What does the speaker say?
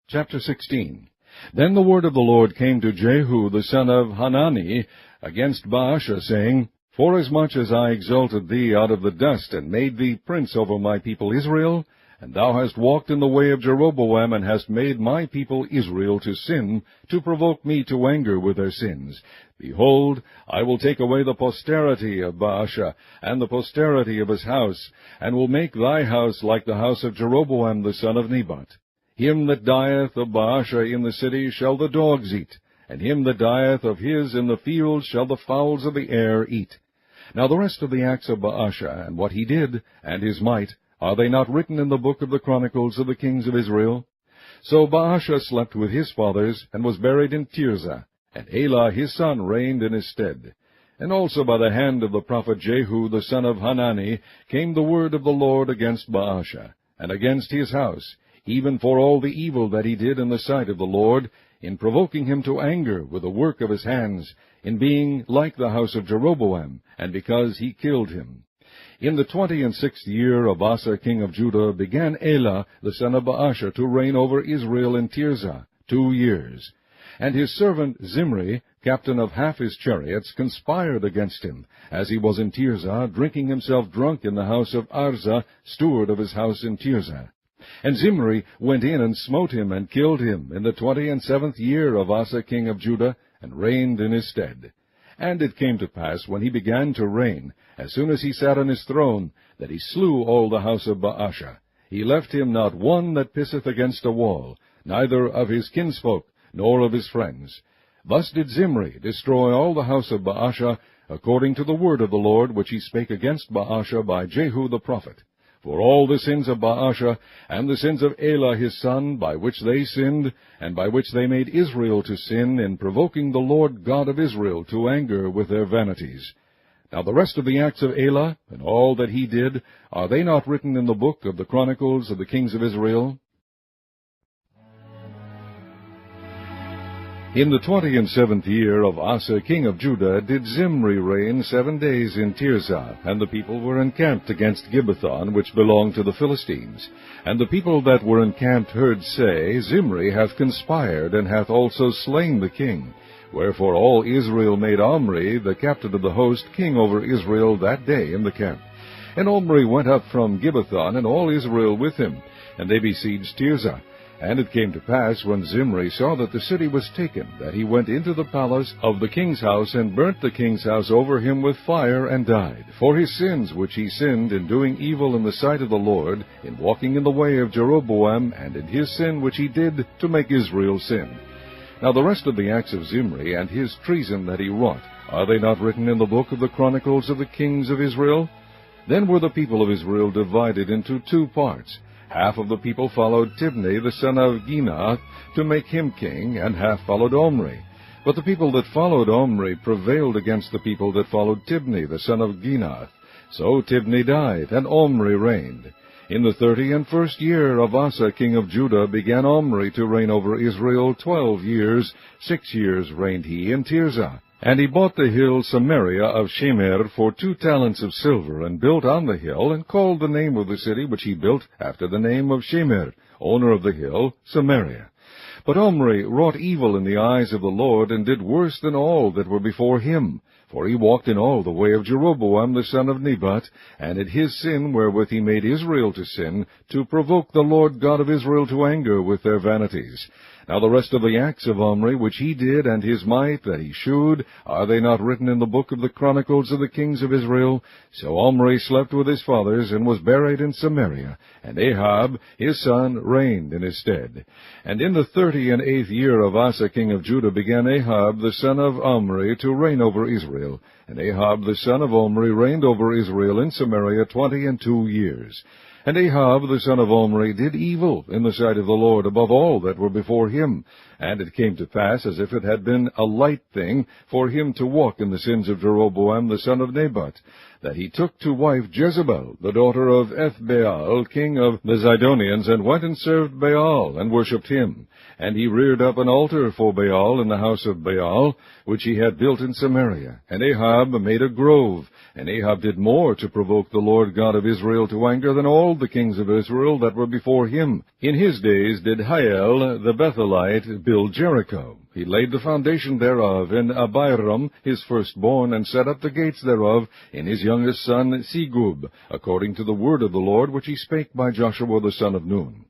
Chapter 16. Then the word of the Lord came to Jehu the son of Hanani against Baasha, saying, Forasmuch as I exalted thee out of the dust, and made thee prince over my people Israel, and thou hast walked in the way of Jeroboam, and hast made my people Israel to sin, to provoke me to anger with their sins, behold, I will take away the posterity of Baasha, and the posterity of his house, and will make thy house like the house of Jeroboam the son of Nebat. Him that dieth of Baasha in the city shall the dogs eat, and him that dieth of his in the fields shall the fowls of the air eat. Now the rest of the acts of Baasha, and what he did, and his might, are they not written in the book of the Chronicles of the kings of Israel? So Baasha slept with his fathers, and was buried in Tirzah, and Elah his son reigned in his stead. And also by the hand of the prophet Jehu the son of Hanani came the word of the Lord against Baasha, and against his house, even for all the evil that he did in the sight of the Lord, in provoking him to anger with the work of his hands, in being like the house of Jeroboam, and because he killed him. In the 26th year of Asa king of Judah began Elah the son of Baasha to reign over Israel in Tirzah 2 years. And his servant Zimri, captain of half his chariots, conspired against him, as he was in Tirzah, drinking himself drunk in the house of Arza, steward of his house in Tirzah. And Zimri went in and smote him and killed him in the 27th year of Asa king of Judah, and reigned in his stead. And it came to pass, when he began to reign, as soon as he sat on his throne, that he slew all the house of Baasha. He left him not one that pisseth against a wall, neither of his kinsfolk, nor of his friends. Thus did Zimri destroy all the house of Baasha, according to the word of the Lord which he spake against Baasha by Jehu the prophet. For all the sins of Baasha, and the sins of Elah his son, by which they sinned, and by which they made Israel to sin, in provoking the Lord God of Israel to anger with their vanities. Now the rest of the acts of Elah, and all that he did, are they not written in the book of the Chronicles of the kings of Israel? In the 27th year of Asa king of Judah did Zimri reign 7 days in Tirzah, and the people were encamped against Gibbethon, which belonged to the Philistines. And the people that were encamped heard say, Zimri hath conspired, and hath also slain the king. Wherefore all Israel made Omri, the captain of the host, king over Israel that day in the camp. And Omri went up from Gibbethon, and all Israel with him, and they besieged Tirzah. And it came to pass, when Zimri saw that the city was taken, that he went into the palace of the king's house, and burnt the king's house over him with fire, and died, for his sins which he sinned in doing evil in the sight of the Lord, in walking in the way of Jeroboam, and in his sin which he did to make Israel sin. Now the rest of the acts of Zimri, and his treason that he wrought, are they not written in the book of the Chronicles of the kings of Israel? Then were the people of Israel divided into 2 parts. Half of the people followed Tibni the son of Ginath, to make him king, and half followed Omri. But the people that followed Omri prevailed against the people that followed Tibni the son of Ginath. So Tibni died, and Omri reigned. In the 31st year of Asa king of Judah began Omri to reign over Israel 12 years. 6 years reigned he in Tirzah. And he bought the hill Samaria of Shemer for 2 talents of silver, and built on the hill, and called the name of the city which he built after the name of Shemer, owner of the hill, Samaria. But Omri wrought evil in the eyes of the Lord, and did worse than all that were before him. For he walked in all the way of Jeroboam the son of Nebat, and in his sin wherewith he made Israel to sin, to provoke the Lord God of Israel to anger with their vanities. Now the rest of the acts of Omri, which he did, and his might that he shewed, are they not written in the book of the Chronicles of the kings of Israel? So Omri slept with his fathers, and was buried in Samaria, and Ahab his son reigned in his stead. And in the 38th year of Asa king of Judah began Ahab the son of Omri to reign over Israel. And Ahab the son of Omri reigned over Israel in Samaria 22 years. And Ahab the son of Omri did evil in the sight of the Lord above all that were before him. And it came to pass, as if it had been a light thing for him to walk in the sins of Jeroboam the son of Nebat, that he took to wife Jezebel, the daughter of Ethbaal, king of the Zidonians, and went and served Baal, and worshipped him. And he reared up an altar for Baal in the house of Baal, which he had built in Samaria. And Ahab made a grove. And Ahab did more to provoke the Lord God of Israel to anger than all the kings of Israel that were before him. In his days did Hiel the Bethelite build Jericho. He laid the foundation thereof in Abiram his firstborn, and set up the gates thereof in his youngest son Segub, according to the word of the Lord which he spake by Joshua the son of Nun.